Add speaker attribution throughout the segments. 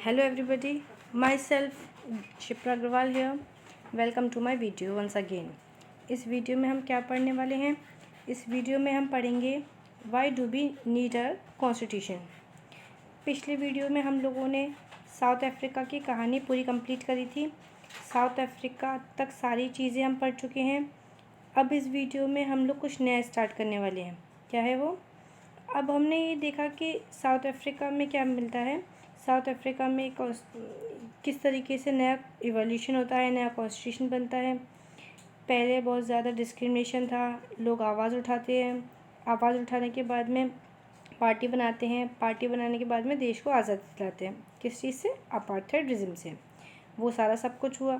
Speaker 1: Hello everybody, myself Shipra Agrawal here. Welcome to my video once again. इस video में हम क्या पढ़ने वाले हैं? इस वीडियो में हम पढ़ेंगे why do we need a constitution. पिछले वीडियो में हम लोगों ने साउथ अफ्रीका की कहानी पूरी कंप्लीट करी थी. साउथ अफ्रीका तक सारी चीज़ें हम पढ़ चुके हैं. अब इस वीडियो में हम लोग कुछ नया स्टार्ट करने वाले हैं. क्या है वो? अब हमने ये देखा कि साउथ अफ्रीका में क्या मिलता है. साउथ अफ्रीका में किस तरीके से नया इवोल्यूशन होता है, नया कॉन्स्टिट्यूशन बनता है. पहले बहुत ज़्यादा डिस्क्रिमिनेशन था. लोग आवाज़ उठाते हैं. आवाज़ उठाने के बाद में पार्टी बनाते हैं. पार्टी बनाने के बाद में देश को आज़ादी दिलाते हैं. किस चीज़ से? अपार्थाइडिज्म से. वो सारा सब कुछ हुआ.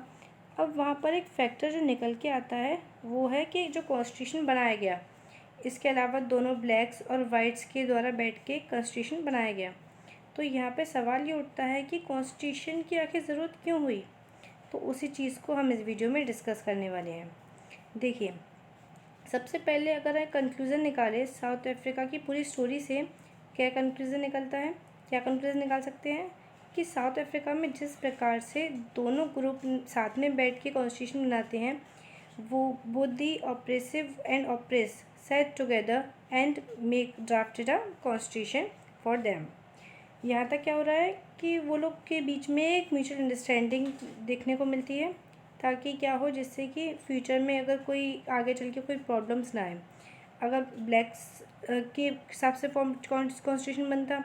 Speaker 1: अब वहाँ पर एक फैक्टर जो निकल के आता है वो है कि जो कॉन्स्टिट्यूशन बनाया गया, इसके अलावा दोनों ब्लैक्स और वाइट्स के द्वारा बैठ के कॉन्स्टिट्यूशन बनाया गया. तो यहाँ पे सवाल ये उठता है कि कॉन्स्टिट्यूशन की आखिर ज़रूरत क्यों हुई. तो उसी चीज़ को हम इस वीडियो में डिस्कस करने वाले हैं. देखिए, सबसे पहले अगर हम कंक्लूज़न निकालें साउथ अफ्रीका की पूरी स्टोरी से, क्या कंक्लूज़न निकलता है? क्या कंक्लूज़न निकाल सकते हैं कि साउथ अफ्रीका में जिस प्रकार से दोनों ग्रुप साथ में बैठ के कॉन्स्टिट्यूशन बनाते हैं, वो both the oppressive and oppress set together and make drafted a constitution for them. यहाँ तक क्या हो रहा है कि वो लोग के बीच में एक म्यूचुअल अंडरस्टैंडिंग देखने को मिलती है, ताकि क्या हो, जिससे कि फ्यूचर में अगर कोई आगे चल के कोई प्रॉब्लम्स ना आए. अगर ब्लैक्स के हिसाब से फॉर्म कॉन्स्टिट्यूशन बनता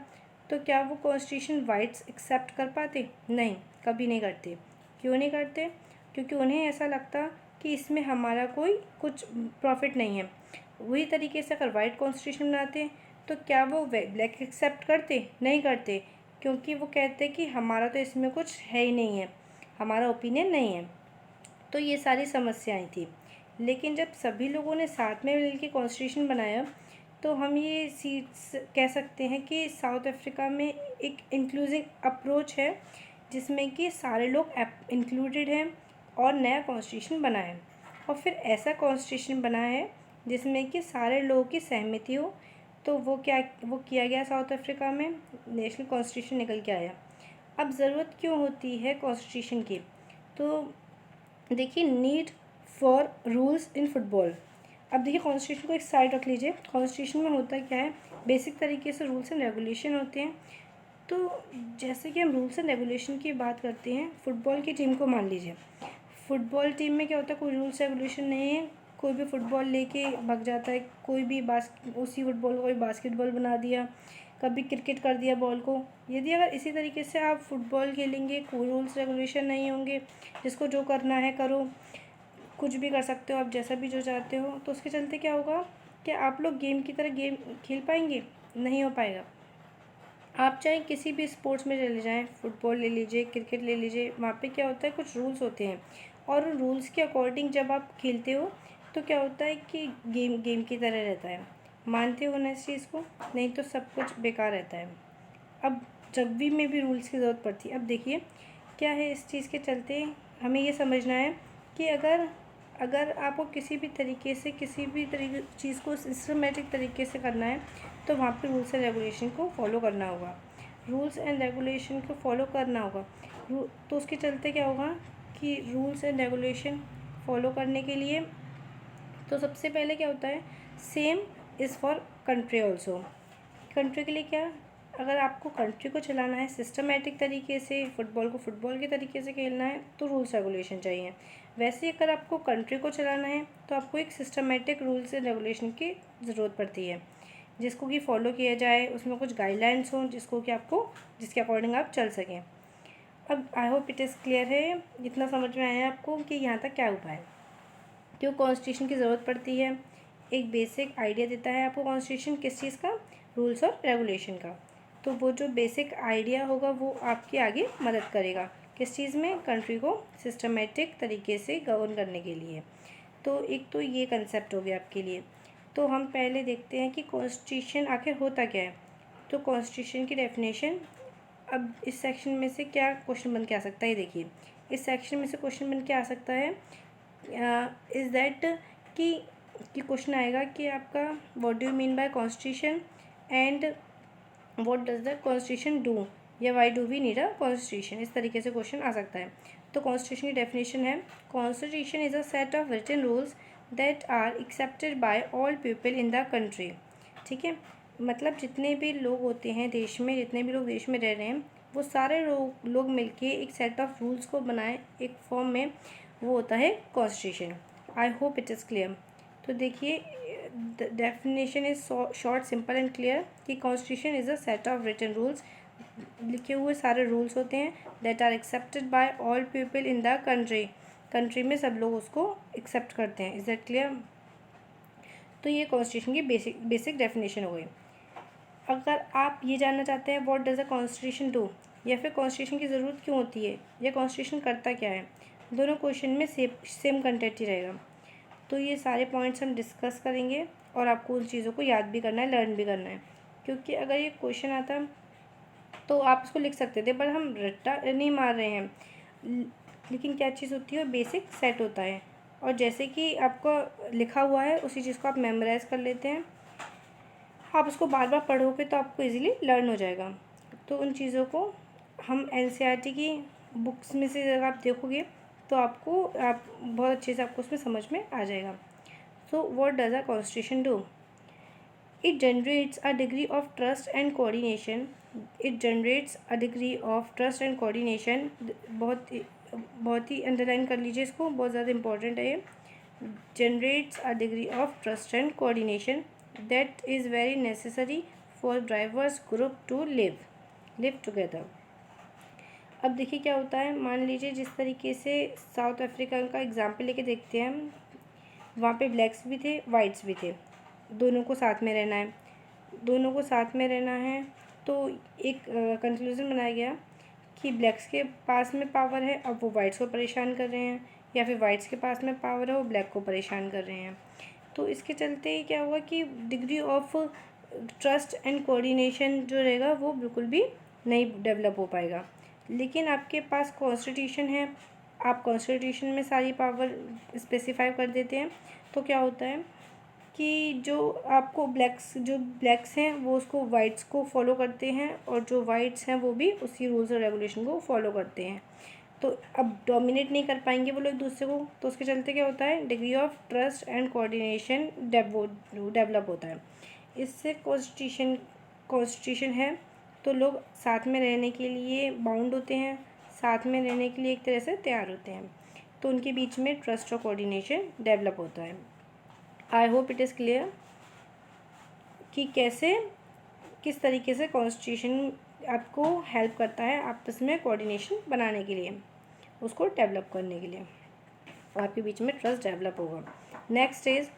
Speaker 1: तो क्या वो कॉन्स्टिट्यूशन वाइट्स एक्सेप्ट कर पाते? नहीं, कभी नहीं करते. क्यों नहीं करते? क्योंकि उन्हें ऐसा लगता कि इसमें हमारा कोई कुछ प्रॉफिट नहीं है. वही तरीके से अगर वाइट कॉन्स्टिट्यूशन बनाते तो क्या वो ब्लैक एक्सेप्ट करते? नहीं करते, क्योंकि वो कहते कि हमारा तो इसमें कुछ है ही नहीं है, हमारा ओपिनियन नहीं है. तो ये सारी समस्याएं थी. लेकिन जब सभी लोगों ने साथ में मिलकर कॉन्स्टिट्यूशन बनाया तो हम ये कह सकते हैं कि साउथ अफ्रीका में एक इंक्लूसिव अप्रोच है, जिसमें कि सारे लोग इंक्लूडेड हैं और नया कॉन्स्टिट्यूशन बना है. और फिर ऐसा कॉन्स्टिट्यूशन बना है जिसमें कि सारे लोगों की सहमति हो. तो वो किया गया साउथ अफ्रीका में. नेशनल कॉन्स्टिट्यूशन निकल के आया. अब ज़रूरत क्यों होती है कॉन्स्टिट्यूशन की? तो देखिए, need for rules in football. अब देखिए, कॉन्स्टिट्यूशन को एक साइड रख लीजिए. कॉन्स्टिट्यूशन में होता क्या है? बेसिक तरीके से रूल्स एंड रेगुलेशन होते हैं. तो जैसे कि हम रूल्स एंड रेगुलेशन की बात करते हैं, फुटबॉल की टीम को मान लीजिए. फुटबॉल टीम में क्या होता है? कोई रूल्स रेगुलेशन नहीं है. कोई भी फुटबॉल लेके भाग जाता है. कोई भी उसी फुटबॉल को कोई बास्केटबॉल बना दिया, कभी क्रिकेट कर दिया बॉल को. यदि अगर इसी तरीके से आप फुटबॉल खेलेंगे, कोई रूल्स रेगुलेशन नहीं होंगे, जिसको जो करना है करो, कुछ भी कर सकते हो आप, जैसा भी जो चाहते हो, तो उसके चलते क्या होगा कि आप लोग गेम की तरह गेम खेल पाएंगे? नहीं हो पाएगा. आप चाहे किसी भी स्पोर्ट्स में चले जाएं, फुटबॉल ले लीजिए, क्रिकेट ले लीजिए, वहाँ पे क्या होता है, कुछ रूल्स होते हैं. और उन रूल्स के अकॉर्डिंग जब आप खेलते हो तो क्या होता है कि गेम गेम की तरह रहता है. मानते हो ना इस चीज़ को? नहीं तो सब कुछ बेकार रहता है. अब जब भी में भी रूल्स की ज़रूरत पड़ती है. अब देखिए क्या है, इस चीज़ के चलते हमें ये समझना है कि अगर अगर आपको किसी भी तरीके से किसी भी तरीके चीज़ को सिस्टमेटिक तरीके से करना है तो वहाँ पे रूल्स एंड रेगुलेशन को फॉलो करना होगा. रूल्स एंड रेगुलेशन को फॉलो करना होगा. तो उसके चलते क्या होगा कि रूल्स एंड रेगुलेशन फॉलो करने के लिए तो सबसे पहले क्या होता है, same is for country also. Country के लिए क्या? अगर आपको कंट्री को चलाना है सिस्टमेटिक तरीके से, फुटबॉल को फुटबॉल के तरीके से खेलना है, तो रूल्स रेगुलेशन चाहिए. वैसे ही अगर आपको कंट्री को चलाना है तो आपको एक सिस्टमेटिक रूल्स एंड रेगुलेशन की ज़रूरत पड़ती है, जिसको कि फॉलो किया जाए. उसमें कुछ गाइडलाइंस हों जिसको कि आपको जिसके अकॉर्डिंग आप चल सकें. अब आई होप इट इज़ क्लियर है, इतना समझ में आया आपको कि यहाँ तक क्या हुआ है, क्यों कॉन्स्टिट्यूशन की ज़रूरत पड़ती है. एक बेसिक आइडिया देता है आपको कॉन्स्टिट्यूशन किस चीज़ का, रूल्स और रेगुलेशन का. तो वो जो बेसिक आइडिया होगा वो आपकी आगे मदद करेगा किस चीज़ में, कंट्री को सिस्टमेटिक तरीके से गवर्न करने के लिए. तो एक तो ये कंसेप्ट हो गया आपके लिए. तो हम पहले देखते हैं कि कॉन्स्टिट्यूशन आखिर होता क्या है. तो कॉन्स्टिट्यूशन की डेफिनेशन, अब इस सेक्शन में से क्या क्वेश्चन बन के आ सकता है, देखिए इस सेक्शन में से क्वेश्चन बन के आ सकता है इज़ दैट कि क्वेश्चन आएगा कि आपका what do you mean by constitution and what does the constitution do. या why do we need a constitution, इस तरीके से क्वेश्चन आ सकता है। तो कॉन्स्टिट्यूशन की डेफिनेशन है, constitution is a set of written rules that are accepted by all people in the country. ठीक है, मतलब जितने भी लोग होते हैं देश में, जितने भी लोग देश में रह रहे हैं, वो सारे लोग मिलके एक सेट ऑफ रूल्स को बनाए एक फॉर्म में, वो होता है constitution. I hope it is clear. तो देखिए definition is short, simple and clear कि constitution is a set of written rules, लिखे हुए सारे रूल्स होते हैं, that are accepted by all people in the country, country में सब लोग उसको एक्सेप्ट करते हैं। Is that clear? तो ये कॉन्स्टिट्यूशन की बेसिक डेफिनेशन हो गई। अगर आप ये जानना चाहते हैं what does a constitution do, या फिर कॉन्स्टिट्यूशन की ज़रूरत क्यों होती है, या कॉन्स्टिट्यूशन करता क्या है, दोनों क्वेश्चन में सेम कंटेंट ही रहेगा। तो ये सारे पॉइंट्स हम डिस्कस करेंगे और आपको उन चीज़ों को याद भी करना है, लर्न भी करना है। क्योंकि अगर ये क्वेश्चन आता तो आप इसको लिख सकते थे, पर हम रट्टा नहीं मार रहे हैं, लेकिन क्या चीज़ होती है, बेसिक सेट होता है, और जैसे कि आपको लिखा हुआ है उसी चीज़ को आप मेमोराइज़ कर लेते हैं, आप उसको बार बार पढ़ोगे तो आपको इजीली लर्न हो जाएगा। तो उन चीज़ों को हम एनसीईआरटी की बुक्स में से अगर आप देखोगे तो आपको बहुत अच्छे से आपको उसमें समझ में आ जाएगा। So what does a constitution do? It generates a degree of trust and coordination. It generates a degree of trust and coordination. बहुत ही अंडरलाइन कर लीजिए इसको, बहुत ज़्यादा इंपॉर्टेंट है ये। Generates a degree of trust and coordination that is very necessary for diverse group to live together. अब देखिए क्या होता है, मान लीजिए जिस तरीके से साउथ अफ्रीका का एग्जाम्पल लेके देखते हैं हम, वहाँ पे ब्लैक्स भी थे, वाइट्स भी थे, दोनों को साथ में रहना है, दोनों को साथ में रहना है। तो एक कंक्लूज़न बनाया गया कि ब्लैक्स के पास में पावर है, अब वो वाइट्स को परेशान कर रहे हैं, या फिर वाइट्स के पास में पावर है, वो ब्लैक को परेशान कर रहे हैं। तो इसके चलते क्या हुआ कि degree of trust and coordination जो रहेगा वो बिल्कुल भी नहीं डेवलप हो पाएगा। लेकिन आपके पास कॉन्स्टिट्यूशन है, आप कॉन्स्टिट्यूशन में सारी पावर स्पेसिफाई कर देते हैं, तो क्या होता है कि जो आपको जो ब्लैक्स हैं वो उसको वाइट्स को फॉलो करते हैं, और जो वाइट्स हैं वो भी उसी रूल्स और रेगुलेशन को फॉलो करते हैं। तो अब डोमिनेट नहीं कर पाएंगे वो लोग एक दूसरे को, तो उसके चलते क्या होता है, degree of trust and coordination develop होता है। इससे कॉन्स्टिट्यूशन है तो लोग साथ में रहने के लिए बाउंड होते हैं, साथ में रहने के लिए एक तरह से तैयार होते हैं, तो उनके बीच में ट्रस्ट और कोऑर्डिनेशन डेवलप होता है। I hope it is clear कि किस तरीके से कॉन्स्टिट्यूशन आपको हेल्प करता है आपस में कोऑर्डिनेशन बनाने के लिए, उसको डेवलप करने के लिए, आपके बीच में ट्रस्ट डेवलप होगा। Next is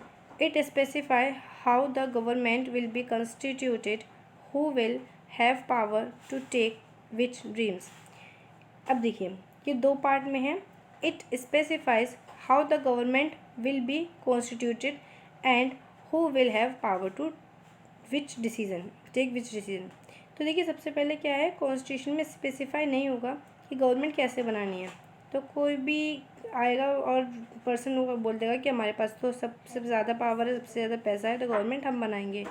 Speaker 1: it specify how the government will be constituted, who will have power to take which dreams. अब देखिए ये दो पार्ट में है। It specifies how the government will be constituted and who will have power to take which decision. तो देखिए सबसे पहले क्या है, कॉन्स्टिट्यूशन में स्पेसिफाई नहीं होगा कि गवर्नमेंट कैसे बनानी है, तो कोई भी आएगा और पर्सन होगा बोल देगा कि हमारे पास तो सबसे ज़्यादा पावर है, सबसे ज़्यादा पैसा है, तो गवर्नमेंट हम बनाएंगे,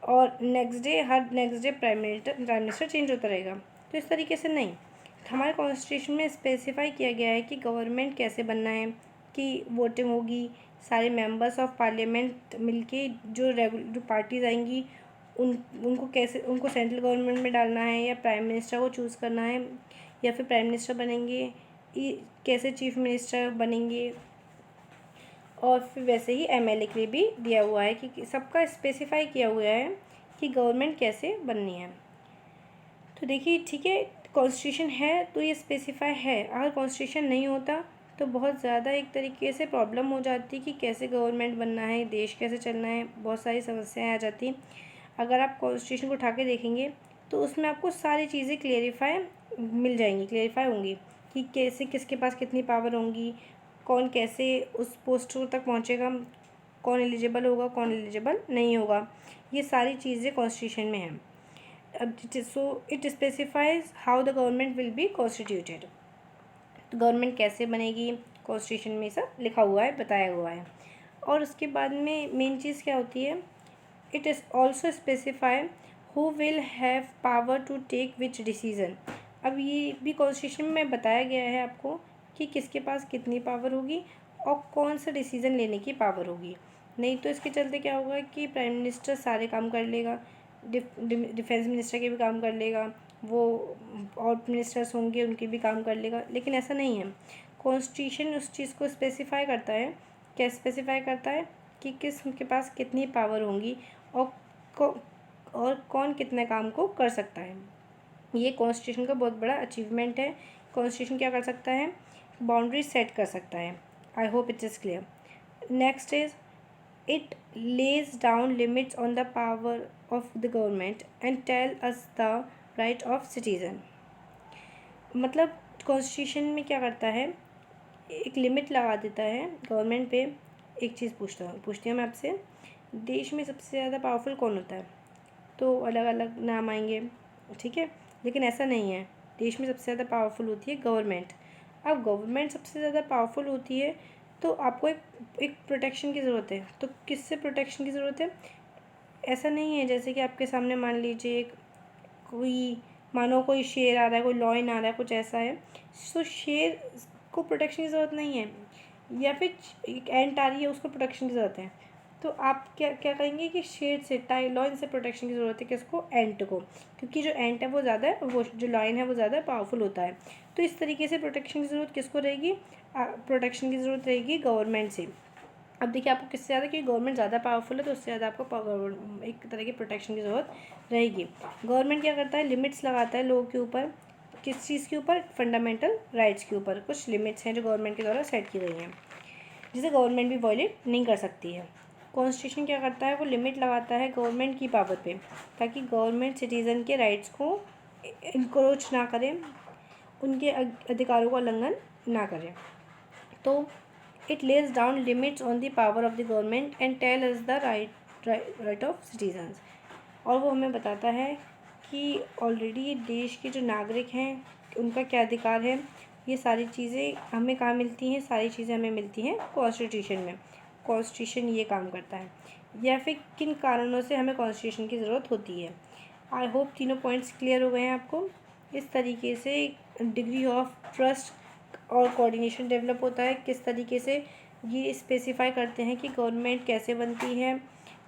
Speaker 1: और next day prime minister change होता रहेगा। तो इस तरीके से नहीं, हमारे कॉन्स्टिट्यूशन में स्पेसिफाई किया गया है कि गवर्नमेंट कैसे बनना है, कि वोटिंग होगी, सारे मेंबर्स ऑफ पार्लियामेंट मिलके जो पार्टीज़ आएंगी उनको सेंट्रल गवर्नमेंट में डालना है, या प्राइम मिनिस्टर को चूज़ करना है, या फिर प्राइम मिनिस्टर बनेंगे, कैसे चीफ मिनिस्टर बनेंगे, और फिर वैसे ही एमएलए के लिए भी दिया हुआ है कि सबका स्पेसिफाई किया हुआ है कि गवर्नमेंट कैसे बननी है। तो देखिए ठीक है, कॉन्स्टिट्यूशन है तो ये स्पेसिफाई है, अगर कॉन्स्टिट्यूशन नहीं होता तो बहुत ज़्यादा एक तरीके से प्रॉब्लम हो जाती कि कैसे गवर्नमेंट बनना है, देश कैसे चलना है, बहुत सारी समस्याएं आ जाती। अगर आप कॉन्स्टिट्यूशन को उठा के देखेंगे तो उसमें आपको सारी चीज़ें क्लेरिफाई होंगी कि कैसे किसके पास कितनी पावर होंगी, कौन कैसे उस पोस्ट तक पहुँचेगा, कौन एलिजिबल होगा, कौन एलिजिबल नहीं होगा, ये सारी चीज़ें कॉन्स्टिट्यूशन में हैं। अब so it specifies how the government will be constituted, तो गवर्नमेंट कैसे बनेगी कॉन्स्टिट्यूशन में सब लिखा हुआ है, बताया हुआ है। और उसके बाद में मेन चीज़ क्या होती है, it is also specify who will have power to take which decision. अब ये भी कॉन्स्टिट्यूशन में बताया गया है आपको कि किसके पास कितनी पावर होगी और कौन सा डिसीज़न लेने की पावर होगी। नहीं तो इसके चलते क्या होगा कि प्राइम मिनिस्टर सारे काम कर लेगा, डिफेंस मिनिस्टर के भी काम कर लेगा, वो और मिनिस्टर्स होंगे उनके भी काम कर लेगा, लेकिन ऐसा नहीं है। कॉन्स्टिट्यूशन उस चीज़ को स्पेसिफाई करता है। क्या स्पेसिफाई करता है कि किसके पास कितनी पावर होंगी और कौन कितने काम को कर सकता है। ये कॉन्स्टिट्यूशन का बहुत बड़ा अचीवमेंट है। कॉन्स्टिट्यूशन क्या कर सकता है, बाउंड्री सेट कर सकता है। I hope it is clear. Next is it lays down limits on the power of the government and tell us the right of citizen. मतलब कॉन्स्टिट्यूशन में क्या करता है, एक लिमिट लगा देता है गवर्नमेंट पे। एक चीज़ पूछती हूँ मैं आपसे, देश में सबसे ज़्यादा पावरफुल कौन होता है? तो अलग अलग नाम आएंगे, ठीक है, लेकिन ऐसा नहीं है। देश में सबसे ज़्यादा पावरफुल होती है गवर्नमेंट। अब गवर्नमेंट सबसे ज़्यादा पावरफुल होती है तो आपको एक प्रोटेक्शन की ज़रूरत है। तो किससे प्रोटेक्शन की ज़रूरत है? ऐसा नहीं है जैसे कि आपके सामने मान लीजिए कोई शेर आ रहा है, कोई लॉयन आ रहा है, कुछ ऐसा है, तो शेर को प्रोटेक्शन की ज़रूरत नहीं है, या फिर एक एंट आ रही है उसको प्रोटेक्शन की ज़रूरत है। तो आप क्या क्या कहेंगे कि शेर से लॉयन से प्रोटेक्शन की ज़रूरत है किसको? एंट को, क्योंकि जो एंट है वो ज़्यादा है, वो जो लॉयन है वो ज़्यादा पावरफुल होता है। तो इस तरीके से प्रोटेक्शन की ज़रूरत किसको रहेगी? प्रोटेक्शन की ज़रूरत रहेगी गवर्नमेंट से। अब देखिए आपको किससे ज़्यादा, क्योंकि गवर्नमेंट ज़्यादा पावरफुल है तो उससे ज़्यादा आपको एक तरह की प्रोटेक्शन की ज़रूरत रहेगी। गवर्नमेंट क्या करता है, लिमिट्स लगाता है लोगों के ऊपर। किस चीज़ के ऊपर? फंडामेंटल राइट्स के ऊपर कुछ लिमिट्स हैं जो गवर्नमेंट के द्वारा सेट की गई हैं, जिसे गवर्नमेंट भी वायलेट नहीं कर सकती है। कॉन्स्टिट्यूशन क्या करता है, वो लिमिट लगाता है गवर्नमेंट की पावर पे, ताकि गवर्नमेंट सिटीज़न के राइट्स को इनक्रोच ना करे, उनके अधिकारों का उल्लंघन ना करे। तो it lays down limits on the power of the government and tell us the right of citizens. और वो हमें बताता है कि ऑलरेडी देश के जो नागरिक हैं उनका क्या अधिकार है। ये सारी चीज़ें हमें कहाँ मिलती हैं? सारी चीज़ें हमें मिलती हैं कॉन्स्टिट्यूशन में। कॉन्स्टिट्यूशन ये काम करता है, या फिर किन कारणों से हमें कॉन्स्टिट्यूशन की ज़रूरत होती है। आई होप तीनों पॉइंट्स क्लियर हो गए हैं आपको। इस तरीके से डिग्री ऑफ ट्रस्ट और कोऑर्डिनेशन डेवलप होता है। किस तरीके से ये स्पेसिफाई करते हैं कि गवर्नमेंट कैसे बनती है,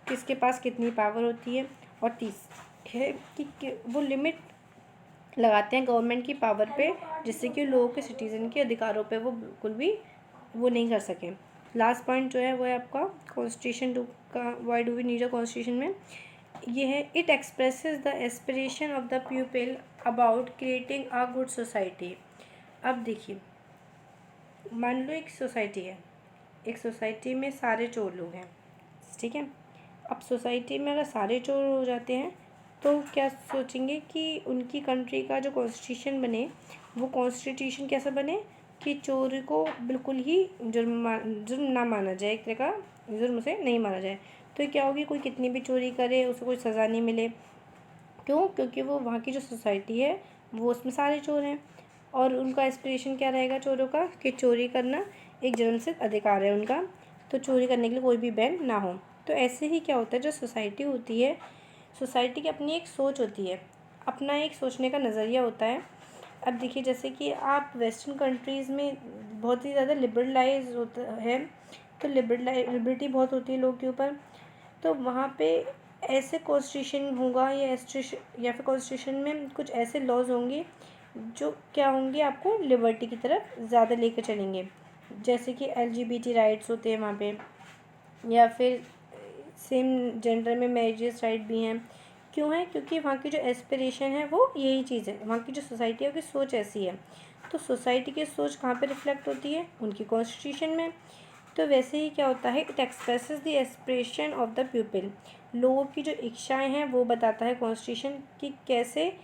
Speaker 1: किसके पास कितनी पावर होती है, और तीस है कि वो लिमिट लगाते हैं गवर्नमेंट की पावर पे, जिससे कि लोगों के सिटीज़न के अधिकारों पे वो बिल्कुल भी वो नहीं कर सकें। लास्ट पॉइंट जो है वो है आपका कॉन्स्टिट्यूशन का, why do we need a constitution में ये है, it expresses the aspiration of the people about creating a good society. अब देखिए, मान लो एक सोसाइटी है, एक सोसाइटी में सारे चोर लोग हैं, ठीक है। अब सोसाइटी में अगर सारे चोर हो जाते हैं तो क्या सोचेंगे कि उनकी कंट्री का जो कॉन्स्टिट्यूशन बने, वो कॉन्स्टिट्यूशन कैसा बने कि चोर को बिल्कुल ही जुर्म ना माना जाए, एक तरह का जुर्म से नहीं माना जाए। तो क्या होगी, कोई कितनी भी चोरी करे उसे कोई सज़ा नहीं मिले। क्यों? क्योंकि वो वहाँ की जो सोसाइटी है वो उसमें सारे चोर हैं, और उनका एस्पिरेशन क्या रहेगा चोरों का कि चोरी करना एक जन्मसिद्ध अधिकार है उनका, तो चोरी करने के लिए कोई भी बैन ना हो। तो ऐसे ही क्या होता है, जो सोसाइटी होती है, सोसाइटी की अपनी एक सोच होती है, अपना एक सोचने का नज़रिया होता है। अब देखिए जैसे कि आप वेस्टर्न कंट्रीज़ में बहुत ही ज़्यादा लिबरलाइज होता है, तो लिबर्टी बहुत होती है लोगों के ऊपर। तो वहाँ पे ऐसे कॉन्स्टिट्यूशन होगा या फिर कॉन्स्टिट्यूशन में कुछ ऐसे लॉज होंगे जो क्या होंगे, आपको लिबर्टी की तरफ ज़्यादा लेकर चलेंगे। जैसे कि LGBT राइट्स होते हैं वहाँ पे, या फिर सेम जेंडर में मैरिजेस राइट भी हैं। क्यों है? क्योंकि वहाँ की जो एस्पिरेशन है वो यही चीज़ है, वहाँ की जो सोसाइटी है उसकी सोच ऐसी है। तो सोसाइटी की सोच कहाँ पे रिफ्लेक्ट होती है? उनकी कॉन्स्टिट्यूशन में। तो वैसे ही क्या होता है, it expresses the aspiration of the people. लोगों की जो इच्छाएं हैं वो बताता है कॉन्स्टिट्यूशन कि कैसे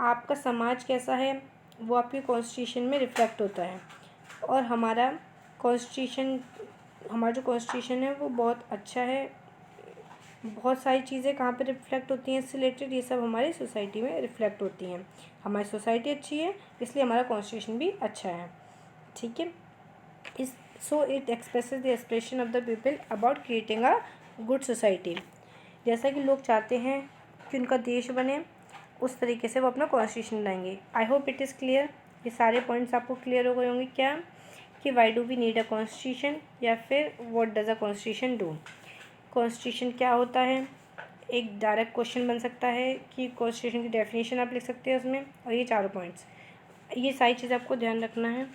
Speaker 1: आपका समाज कैसा है, वो आपके कॉन्स्टिट्यूशन में रिफ्लेक्ट होता है। और हमारा जो कॉन्स्टिट्यूशन है वो बहुत अच्छा है। बहुत सारी चीज़ें कहाँ पे रिफ्लेक्ट होती हैं इससे रिलेटेड, ये सब हमारी सोसाइटी में रिफ्लेक्ट होती हैं। हमारी सोसाइटी अच्छी है इसलिए हमारा कॉन्स्टिट्यूशन भी अच्छा है, ठीक है। So it expresses the aspiration of the people about creating a good society. जैसा कि लोग चाहते हैं कि उनका देश बने, उस तरीके से वो अपना कॉन्स्टिट्यूशन लाएंगे। आई होप इट इज़ क्लियर। ये सारे पॉइंट्स आपको क्लियर हो गए होंगे क्या, कि why do we need a constitution, या फिर what does a constitution do. Constitution क्या होता है, एक डायरेक्ट क्वेश्चन बन सकता है कि कॉन्स्टिट्यूशन की डेफिनेशन आप लिख सकते हैं उसमें, और ये चारों पॉइंट्स, ये सारी चीज़ आपको ध्यान रखना है।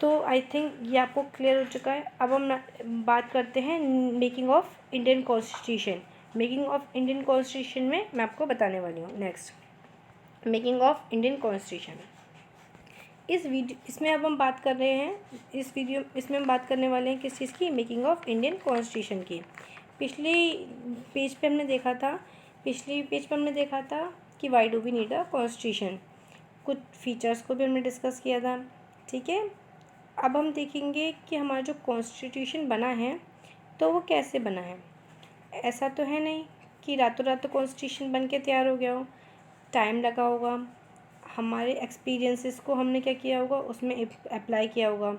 Speaker 1: तो आई थिंक ये आपको क्लियर हो चुका है। अब हम बात करते हैं making of Indian constitution. Making of Indian constitution में मैं आपको बताने वाली हूँ next, making of Indian constitution. इसमें अब हम बात कर रहे हैं, इसमें हम बात करने वाले हैं किस चीज़ की, मेकिंग ऑफ इंडियन कॉन्स्टिट्यूशन की। पिछली पेज पे हमने देखा था कि why do we need a constitution, कुछ फीचर्स को भी हमने डिस्कस किया था। ठीक है, अब हम देखेंगे कि हमारा जो कॉन्स्टिट्यूशन बना है तो वो कैसे बना है। ऐसा तो है नहीं कि रातों रात तो कॉन्स्टिट्यूशन बन के तैयार हो गया हो, टाइम लगा होगा, हमारे एक्सपीरियंसेस को हमने क्या किया होगा, उसमें अप्लाई किया होगा।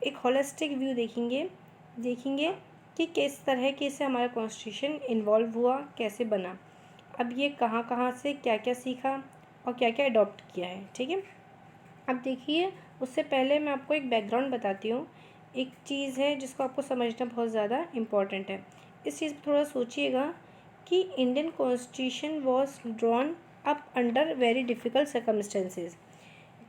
Speaker 1: एक होलिस्टिक व्यू देखेंगे कि किस तरह के से हमारा कॉन्स्टिट्यूशन इन्वॉल्व हुआ, कैसे बना, अब ये कहाँ कहाँ से क्या क्या सीखा और क्या क्या अडॉप्ट किया है। ठीक है, अब देखिए, उससे पहले मैं आपको एक बैकग्राउंड बताती हूँ। एक चीज़ है जिसको आपको समझना बहुत ज़्यादा इम्पॉर्टेंट है। इस चीज़ पर थोड़ा सोचिएगा कि Indian constitution was drawn up under very difficult circumstances,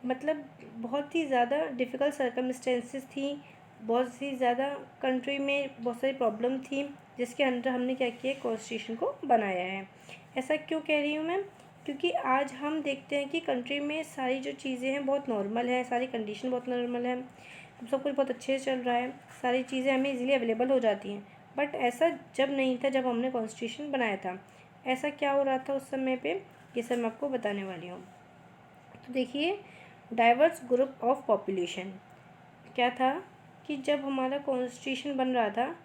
Speaker 1: मतलब बहुत ही ज़्यादा डिफ़िकल्ट सर्कमस्टेंसेस थी, बहुत ही ज़्यादा कंट्री में बहुत सारी प्रॉब्लम थी, जिसके अंदर हमने क्या किया, कॉन्स्टिट्यूशन को बनाया है। ऐसा क्यों कह रही हूँ मैं, क्योंकि आज हम देखते हैं कि कंट्री में सारी जो चीज़ें हैं बहुत नॉर्मल है, सारी कंडीशन बहुत नॉर्मल है, सब कुछ बहुत अच्छे से चल रहा है, सारी चीज़ें हमें इजीली अवेलेबल हो जाती हैं। बट ऐसा जब नहीं था, जब हमने कॉन्स्टिट्यूशन बनाया था। ऐसा क्या हो रहा था उस समय पे, ये सब मैं आपको बताने वाली हूँ। तो देखिए, डाइवर्स ग्रुप ऑफ पॉपुलेशन क्या था कि जब हमारा कॉन्स्टिट्यूशन बन रहा था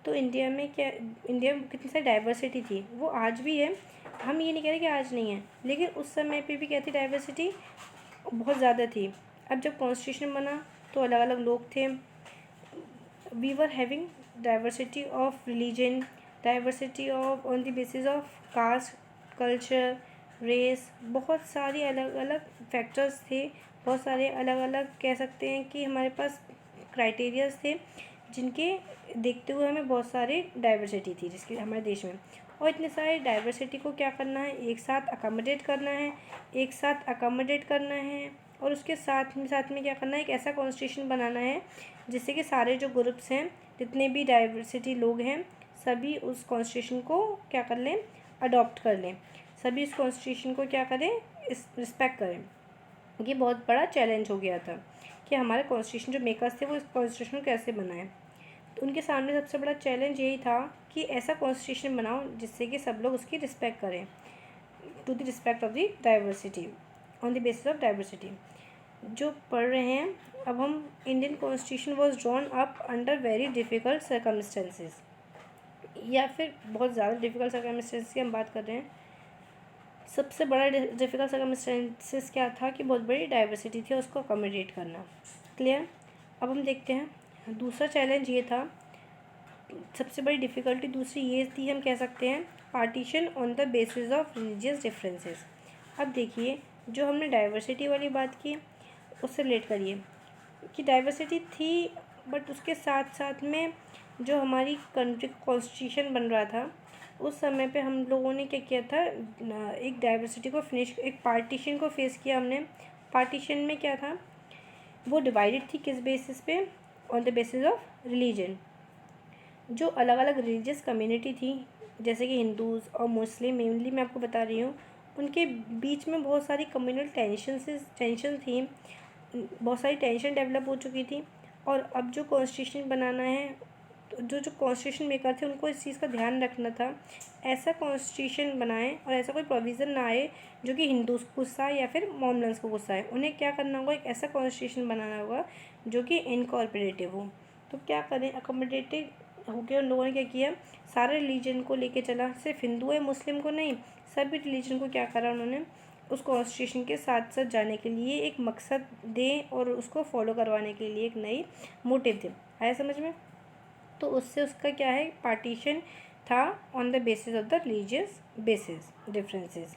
Speaker 1: तो इंडिया में कितनी सारी डाइवर्सिटी थी, वो आज भी है, हम ये नहीं कह रहे कि आज नहीं है, लेकिन उस समय पे भी क्या थी, डाइवर्सिटी बहुत ज़्यादा थी। अब जब कॉन्स्टिट्यूशन बना तो अलग अलग लोग थे, we were having diversity of religion, diversity of on the basis of caste, culture, race, बहुत सारी अलग अलग फैक्टर्स थे, बहुत सारे अलग अलग कह सकते हैं कि हमारे पास क्राइटेरियाज थे, जिनके देखते हुए हमें बहुत सारी डाइवर्सिटी थी जिसकी हमारे देश में। और इतने सारे डाइवर्सिटी को क्या करना है, एक साथ अकोमोडेट करना है, और उसके साथ में क्या करना है, एक ऐसा कॉन्स्टिट्यूशन बनाना है जिससे कि सारे जो ग्रुप्स हैं, जितने भी डाइवर्सिटी लोग हैं, सभी उस कॉन्स्टिट्यूशन को क्या कर लें, अडॉप्ट कर लें, सभी इस कॉन्स्टिट्यूशन को क्या करें, इस रिस्पेक्ट करें। ये बहुत बड़ा चैलेंज हो गया था कि हमारे कॉन्स्टिट्यूशन जो मेकर्स थे वो इस कॉन्स्टिट्यूशन को कैसे बनाएं। तो उनके सामने सबसे बड़ा चैलेंज यही था कि ऐसा कॉन्स्टिट्यूशन बनाओ जिससे कि सब लोग उसकी रिस्पेक्ट करें, to the respect of the diversity, on the basis of diversity. जो पढ़ रहे हैं, अब हम Indian constitution was drawn up under very difficult circumstances, या फिर बहुत ज़्यादा डिफ़िकल्ट सर्कमस्टेंसेस की हम बात कर रहे हैं। सबसे बड़ा डिफ़िकल्ट सर्कमस्टेंसेस क्या था कि बहुत बड़ी डाइवर्सिटी थी, उसको अकोमोडेट करना। क्लियर। अब हम देखते हैं दूसरा चैलेंज ये था, सबसे बड़ी डिफ़िकल्टी दूसरी ये थी, हम कह सकते हैं partition on the basis of religious differences. अब देखिए, जो हमने डाइवर्सिटी वाली बात की उससे रिलेट करिए कि डाइवर्सिटी थी, बट उसके साथ साथ में जो हमारी कंट्री का कॉन्स्टिट्यूशन बन रहा था उस समय पे हम लोगों ने क्या किया था, एक डाइवर्सिटी को एक पार्टीशन को फेस किया हमने। पार्टीशन में क्या था, वो डिवाइडेड थी किस बेसिस पे, on the basis of religion. जो अलग अलग रिलीजियस कम्युनिटी थी, जैसे कि हिंदूज़ और मुस्लिम, मेनली मैं आपको बता रही हूँ, उनके बीच में बहुत सारी कम्युनल टेंशन थी, बहुत सारी टेंशन डेवलप हो चुकी थी। और अब जो कॉन्स्टिट्यूशन बनाना है, तो जो कॉन्स्टिट्यूशन मेकर थे उनको इस चीज़ का ध्यान रखना था, ऐसा कॉन्स्टिट्यूशन बनाएं और ऐसा कोई प्रोविज़न ना आए जो कि हिंदूज़ को गुस्सा आए या फिर मॉमलन्स को गुस्सा आए। उन्हें क्या करना होगा, एक ऐसा कॉन्स्टिट्यूशन बनाना होगा जो कि इनकॉर्पोरेटिव हो। तो क्या करें, अकोमोडेटिव हो गया, उन लोगों ने क्या किया, सारे रिलीजन को लेके चला, सिर्फ हिंदू है मुस्लिम को नहीं, सभी रिलीजन को क्या करा उन्होंने, उस कॉन्स्टिट्यूशन के साथ साथ जाने के लिए एक मकसद दें और उसको फॉलो करवाने के लिए एक नई मोटिव दें। आया समझ में। तो उससे उसका क्या है, पार्टीशन था on the basis of the religious basis differences.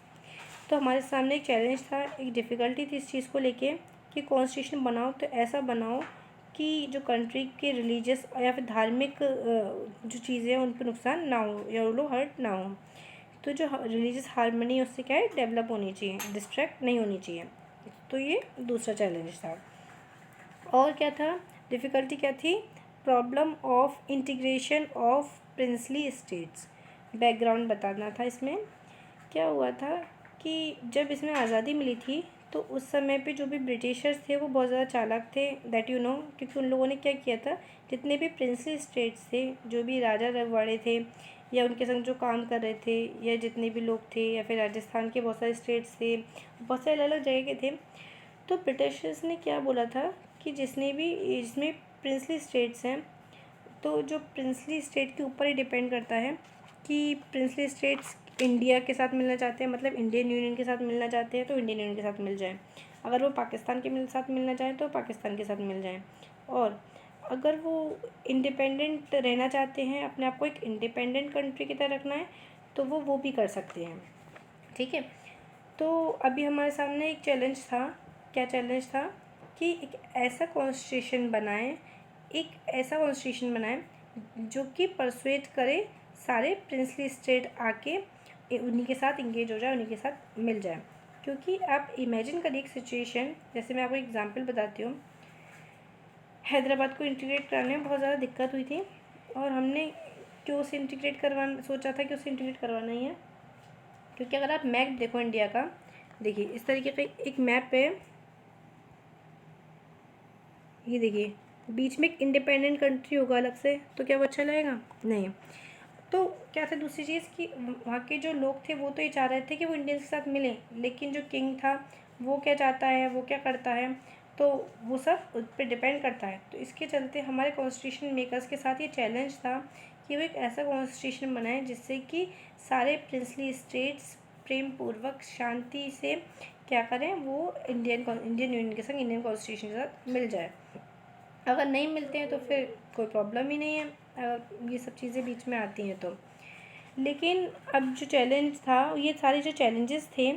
Speaker 1: तो हमारे सामने एक चैलेंज था, एक डिफ़िकल्टी थी इस चीज़ को लेके कि कॉन्स्टिट्यूशन बनाओ तो ऐसा बनाओ कि जो कंट्री के रिलीजियस या फिर धार्मिक जो चीज़ें हैं उन पर नुकसान ना हो या वो लोग हर्ट ना हो। तो जो रिलीजियस हार्मनी है उससे क्या है, डेवलप होनी चाहिए, डिस्ट्रैक्ट नहीं होनी चाहिए। तो ये दूसरा चैलेंज था। और क्या था, डिफ़िकल्टी क्या थी, problem of integration of princely states. Background बताना था। इसमें क्या हुआ था कि जब इसमें आज़ादी मिली थी तो उस समय पे जो भी ब्रिटिशर्स थे वो बहुत ज़्यादा चालाक थे, दैट यू नो, क्योंकि उन लोगों ने क्या किया था, जितने भी प्रिंसली स्टेट्स थे, जो भी राजा रजवाड़े थे या उनके संग जो काम कर रहे थे या जितने भी लोग थे, या फिर राजस्थान के बहुत सारे स्टेट्स थे, बहुत सारे अलग अलग जगह के थे। तो ब्रिटिशर्स ने क्या बोला था कि जिसमें प्रिंसली स्टेट्स हैं, तो जो प्रिंसली स्टेट के ऊपर ही डिपेंड करता है कि प्रिंसली स्टेट्स इंडिया के साथ मिलना चाहते हैं, मतलब इंडियन यूनियन के साथ मिलना चाहते हैं तो इंडियन यूनियन के साथ मिल जाएं। अगर वो पाकिस्तान के साथ मिलना चाहें तो पाकिस्तान के साथ मिल जाएं। और अगर वो इंडिपेंडेंट रहना चाहते हैं, अपने आप को एक इंडिपेंडेंट कंट्री की तरह रखना है, तो वो भी कर सकते हैं। ठीक है। तो अभी हमारे सामने एक चैलेंज था। क्या चैलेंज था कि एक ऐसा कॉन्स्टिट्यूशन बनाएं जो कि परसुएट करे सारे प्रिंसली स्टेट आके उन्हीं के साथ इंगेज हो जाए, उन्हीं के साथ मिल जाए। क्योंकि आप इमेजिन करिए एक सिचुएशन, जैसे मैं आपको एग्जांपल बताती हूँ। हैदराबाद को इंटीग्रेट कराने में बहुत ज़्यादा दिक्कत हुई थी और हमने क्यों उसे इंटीग्रेट करवाना सोचा था कि उसे इंटीग्रेट करवाना ही है, क्योंकि अगर आप मैप देखो इंडिया का, देखिए इस तरीके का एक मैप है, ये देखिए बीच में एक इंडिपेंडेंट कंट्री होगा अलग से, तो क्या वो अच्छा लगेगा? नहीं। तो क्या था दूसरी चीज़ कि वहाँ के जो लोग थे वो तो ये चाह रहे थे कि वो इंडियंस के साथ मिलें, लेकिन जो किंग था वो क्या चाहता है, वो क्या करता है, तो वो सब उस पर डिपेंड करता है। तो इसके चलते हमारे कॉन्स्टिट्यूशन मेकर्स के साथ ये चैलेंज था कि वो एक ऐसा कॉन्स्टिट्यूशन बनाए जिससे कि सारे प्रिंसली स्टेट्स प्रेम पूर्वक शांति से क्या करें, वो इंडियन यूनियन के संग इंडियन कॉन्स्टिट्यूशन के साथ मिल जाए। अगर नहीं मिलते हैं तो फिर कोई प्रॉब्लम ही नहीं है, अगर ये सब चीज़ें बीच में आती हैं तो। लेकिन अब जो चैलेंज था, ये सारे जो चैलेंजेस थे,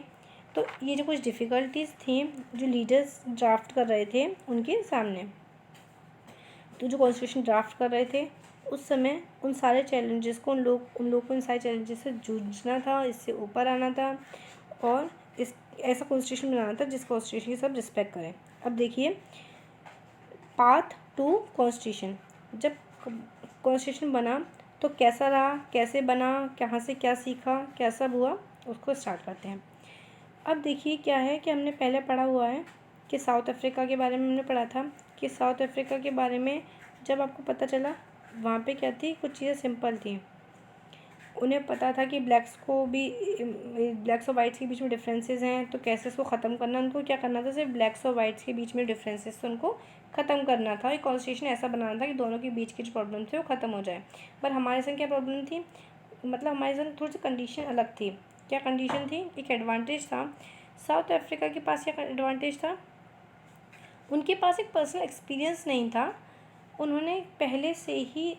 Speaker 1: तो ये जो कुछ डिफ़िकल्टीज़ थी जो लीडर्स ड्राफ्ट कर रहे थे उनके सामने, तो जो कॉन्स्टिट्यूशन ड्राफ्ट कर रहे थे उस समय उन सारे चैलेंजेस को उन लोग को इन सारे चैलेंजेस से जूझना था, इससे ऊपर आना था और इस ऐसा कॉन्स्टिट्यूशन बनाना था जिस कॉन्स्टिट्यूशन की सब रिस्पेक्ट करें। अब देखिए पाथ टू कॉन्स्टिट्यूशन, जब कॉन्स्टिट्यूशन बना तो कैसा रहा, कैसे बना, कहाँ से क्या सीखा, क्या सब हुआ, उसको स्टार्ट करते हैं। अब देखिए क्या है कि हमने पहले पढ़ा हुआ है कि साउथ अफ्रीका के बारे में हमने पढ़ा था कि साउथ अफ्रीका के बारे में जब आपको पता चला, वहाँ पे क्या थी, कुछ चीज़ें सिंपल थी। उन्हें पता था कि ब्लैक्स और वाइट्स के बीच में डिफरेंसेस हैं, तो कैसे इसको ख़त्म करना, उनको क्या करना था, सिर्फ ब्लैक्स और वाइट्स के बीच में डिफरेंसेस तो उनको ख़त्म करना था। एक कॉन्स्टिट्यूशन ऐसा बनाना था कि दोनों के बीच की जो प्रॉब्लम थी वो ख़त्म हो जाए। पर हमारे संग क्या प्रॉब्लम थी, मतलब हमारे संग थोड़ी सी कंडीशन अलग थी। क्या कंडीशन थी, एक एडवांटेज था साउथ अफ्रीका के पास। क्या एडवांटेज था, उनके पास एक पर्सनल एक्सपीरियंस नहीं था, उन्होंने पहले से ही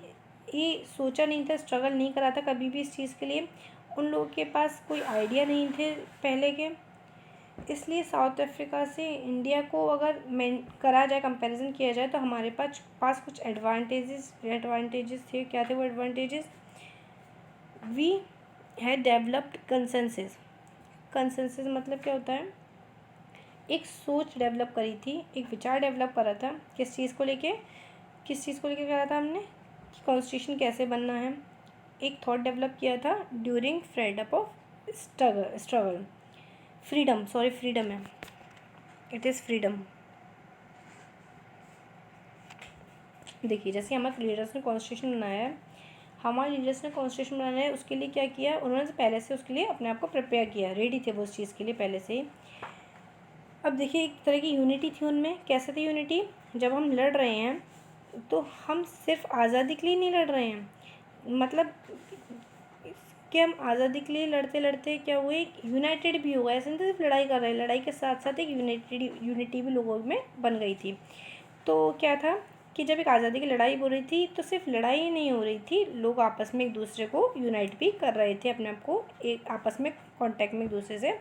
Speaker 1: ये सोचा नहीं था, स्ट्रगल नहीं करा था कभी भी इस चीज़ के लिए, उन लोगों के पास कोई आइडिया नहीं थे पहले के। इसलिए साउथ अफ्रीका से इंडिया को अगर करा जाए, कंपैरिजन किया जाए, तो हमारे पास कुछ एडवांटेजेस थे। क्या थे वो advantages, we had developed consensus. Consensus मतलब क्या होता है, एक सोच डेवलप करी थी, एक विचार डेवलप करा था किस चीज़ को लेके करा था हमने, कि कॉन्स्टिट्यूशन कैसे बनना है। एक थॉट डेवलप किया था during freedom of struggle, freedom है, इट इज़ फ्रीडम। देखिए जैसे हमारे लीडर्स ने कॉन्स्टिट्यूशन बनाया है, उसके लिए क्या किया, उन्होंने पहले से उसके लिए अपने आप को प्रिपेयर किया, रेडी थे वो उस चीज़ के लिए पहले से ही। अब देखिए एक तरह की यूनिटी थी उनमें। कैसे थी यूनिटी, जब हम लड़ रहे हैं तो हम सिर्फ आज़ादी के लिए नहीं लड़ रहे हैं, मतलब कि हम आज़ादी के लिए लड़ते लड़ते क्या हुए, यूनाइटेड भी हुआ। ऐसे नहीं सिर्फ लड़ाई कर रहे हैं, लड़ाई के साथ साथ एक यूनिटी भी लोगों में बन गई थी। तो क्या था कि जब एक आज़ादी की लड़ाई हो रही थी तो सिर्फ लड़ाई ही नहीं हो रही थी, लोग आपस में एक दूसरे को यूनाइट भी कर रहे थे, अपने आप को एक आपस में कांटेक्ट में एक दूसरे से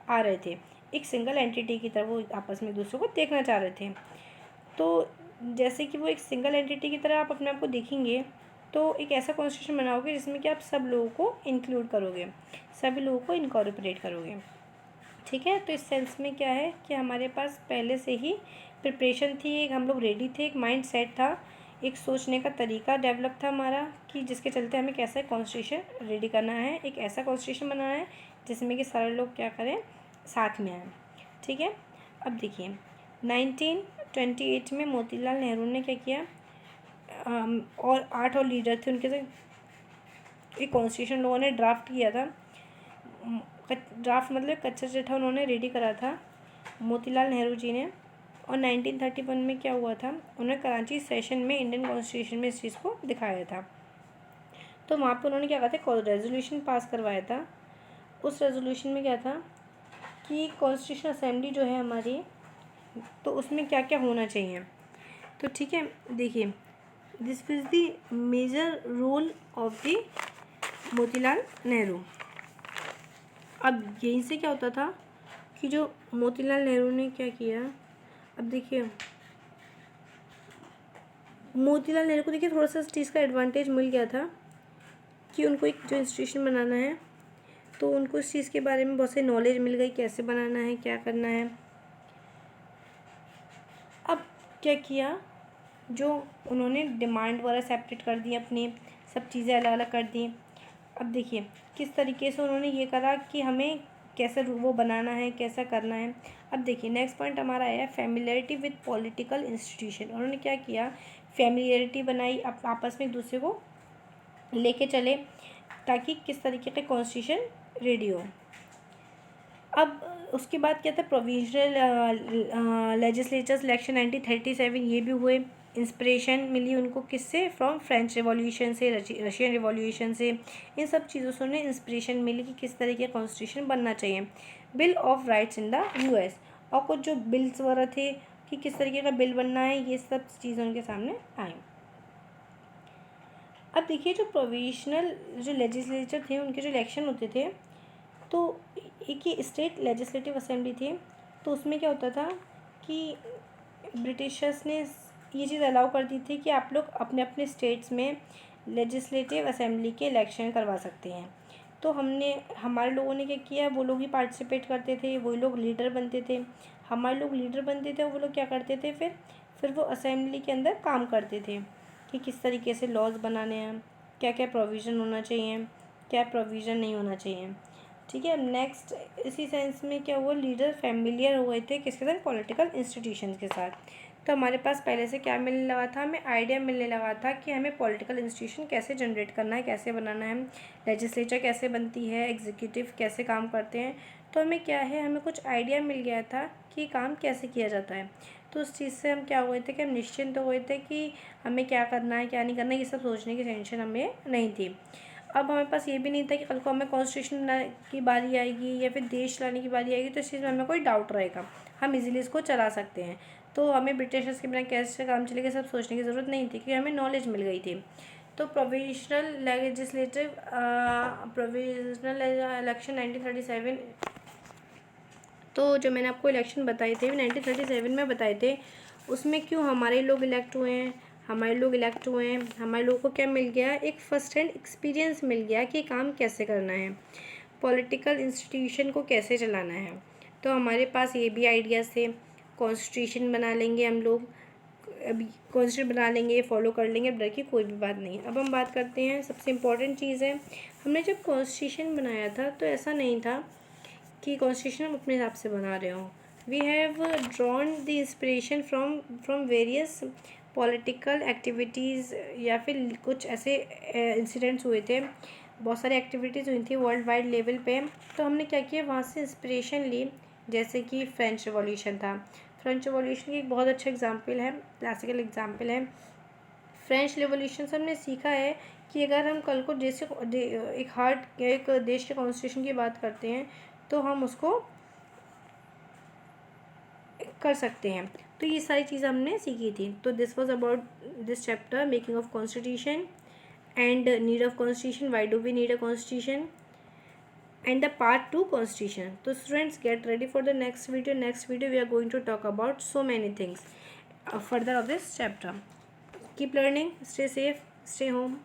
Speaker 1: आ रहे थे, एक सिंगल एंटिटी की तरह वो आपस में एक दूसरे को देखना चाह रहे थे। तो जैसे कि वो एक सिंगल एंटिटी की तरह आप अपने आप को देखेंगे तो एक ऐसा कॉन्स्टिट्यूशन बनाओगे जिसमें कि आप सब लोगों को इंक्लूड करोगे, सभी लोगों को इनकॉर्पोरेट करोगे। ठीक है, तो इस सेंस में क्या है कि हमारे पास पहले से ही प्रिपरेशन थी, एक हम लोग रेडी थे, एक माइंड सेट था, एक सोचने का तरीका डेवलप था हमारा कि जिसके चलते हमें कैसा कॉन्स्टिट्यूशन रेडी करना है, एक ऐसा कॉन्स्टिट्यूशन बनाना है जिसमें कि सारे लोग क्या करें, साथ में आएँ। ठीक है, अब देखिए 1928 में मोतीलाल नेहरू ने क्या किया, और 8 और लीडर थे उनके साथ एक कॉन्स्टिट्यूशन लोगों ने ड्राफ्ट किया था। ड्राफ्ट मतलब कच्चा चिट्ठा उन्होंने रेडी करा था मोतीलाल नेहरू जी ने। और 1931 में क्या हुआ था, उन्होंने कराची सेशन में इंडियन कॉन्स्टिट्यूशन में इस चीज़ को दिखाया था। तो वहाँ पे उन्होंने क्या कहा था, रेजोल्यूशन पास करवाया था। उस रेजोल्यूशन में क्या था कि कॉन्स्टिट्यूशन असेंबली जो है हमारी, तो उसमें क्या क्या होना चाहिए। तो ठीक है, देखिए this is the major role of the Motilal Nehru. अब यहीं से क्या होता था कि जो मोतीलाल नेहरू ने क्या किया, अब देखिए मोतीलाल नेहरू को देखिए थोड़ा सा इस चीज़ का एडवांटेज मिल गया था कि उनको एक जो इंस्टीट्यूशन बनाना है तो उनको इस चीज़ के बारे में बहुत सी नॉलेज मिल गई, कैसे बनाना है, क्या करना है। अब क्या किया, जो उन्होंने डिमांड वगैरह सेपरेट कर दी, अपनी सब चीज़ें अलग अलग कर दी। अब देखिए किस तरीके से उन्होंने ये करा कि हमें कैसे वो बनाना है, कैसा करना है। अब देखिए नेक्स्ट पॉइंट हमारा है फैमिलियरिटी विद पॉलिटिकल इंस्टीट्यूशन। उन्होंने क्या किया, फैमिलियरिटी बनाई, आपस में एक दूसरे को लेके चले ताकि किस तरीके का कॉन्स्टिट्यूशन रेडी हो। अब उसके बाद क्या था, प्रोविजनल लेजिस्लेचर इलेक्शन 1937 ये भी हुए। इंस्पिरेशन मिली उनको किससे, फ्रॉम फ्रेंच रिवॉल्यूशन से, रशियन रिवॉल्यूशन से, इन सब चीज़ों से उन्हें इंस्पिरेशन मिली कि किस तरीके का कॉन्स्टिट्यूशन बनना चाहिए। Bill of rights in the US, और कुछ जो बिल्स वगैरह थे कि किस तरीके का बिल बनना है, ये सब चीज़ें उनके सामने आई। अब देखिए जो प्रोविजनल जो लेजिस्लेचर थे उनके जो इलेक्शन होते थे, तो एक ही स्टेट लेजिस्लेटिव असेंबली थी, तो उसमें क्या होता था कि ब्रिटिशर्स ने ये चीज़ अलाउ कर दी थी कि आप लोग अपने अपने स्टेट्स में लेजिस्लेटिव असेंबली के इलेक्शन करवा सकते हैं। तो हमारे लोगों ने क्या किया, वो लोग ही पार्टिसिपेट करते थे, वही लोग लीडर बनते थे, हमारे लोग लीडर बनते थे, वो लोग क्या करते थे, फिर वो असेंबली के अंदर काम करते थे कि किस तरीके से लॉज बनाने हैं, क्या क्या प्रोविज़न होना चाहिए, क्या प्रोविज़न नहीं होना चाहिए। ठीक है, नेक्स्ट इसी सेंस में क्या हुआ, लीडर फैमिलियर हुए थे किसके साथ, पॉलिटिकल इंस्टीट्यूशन के साथ। तो हमारे पास पहले से क्या मिलने लगा था, हमें आइडिया मिलने लगा था कि हमें पॉलिटिकल इंस्टीट्यूशन कैसे जनरेट करना है, कैसे बनाना है, लेजिस्लेचर कैसे बनती है, एग्जीक्यूटिव कैसे काम करते हैं। तो हमें क्या है, हमें कुछ आइडिया मिल गया था कि काम कैसे किया जाता है। तो उस चीज़ से हम क्या हुए थे कि हम निश्चिंत हुए थे कि हमें क्या करना है, क्या नहीं करना है, ये सब सोचने की टेंशन हमें नहीं थी। अब हमारे पास ये भी नहीं था कि कल को हमें कॉन्स्टिट्यूशन बनाने की बारी आएगी या फिर देश लाने की बारी आएगी तो इस चीज़ में हमें कोई डाउट रहेगा, हम इजीली इसको चला सकते हैं। तो हमें ब्रिटिशर्स के बिना कैसे काम चलेगा सब सोचने की ज़रूरत नहीं थी क्योंकि हमें नॉलेज मिल गई थी। तो प्रोविजनल इलेक्शन 1937, तो जो मैंने आपको इलेक्शन बताए थे 1937 में बताए थे, उसमें क्यों हमारे लोग इलेक्ट हुए हैं, हमारे लोगों को क्या मिल गया, एक फ़र्स्ट हैंड एक्सपीरियंस मिल गया कि काम कैसे करना है, पॉलिटिकल इंस्टीट्यूशन को कैसे चलाना है। तो हमारे पास ये भी आइडियाज़ थे, कॉन्स्टिट्यूशन बना लेंगे हम लोग, अभी कॉन्स्टिट्यूशन बना लेंगे, फॉलो कर लेंगे, अब डर की कोई भी बात नहीं। अब हम बात करते हैं सबसे इम्पॉर्टेंट चीज़ है, हमने जब कॉन्स्टिट्यूशन बनाया था तो ऐसा नहीं था कि कॉन्स्टिट्यूशन हम अपने हिसाब से बना रहे हों। We have drawn the inspiration from various political activities, या फिर कुछ ऐसे इंसिडेंट्स हुए थे, बहुत सारी एक्टिविटीज़ हुई थी वर्ल्ड वाइड लेवल पे। तो हमने क्या किया, वहाँ से इंस्पिरेशन ली, जैसे कि फ्रेंच रिवॉल्यूशन था। फ्रेंच रिवॉल्यूशन की एक बहुत अच्छा एग्जाम्पल है, क्लासिकल एग्जाम्पल है। फ्रेंच रिवॉल्यूशन से हमने सीखा है कि अगर हम कल को एक देश के कॉन्स्टिट्यूशन की बात करते हैं तो हम उसको कर सकते हैं। तो ये सारी चीज़ हमने सीखी थी। तो this was about this chapter making of constitution and need of constitution, why do we need a constitution, and the part 2 constitution. So students, get ready for the next video. Next video we are going to talk about so many things further of this chapter. Keep learning, stay safe, stay home.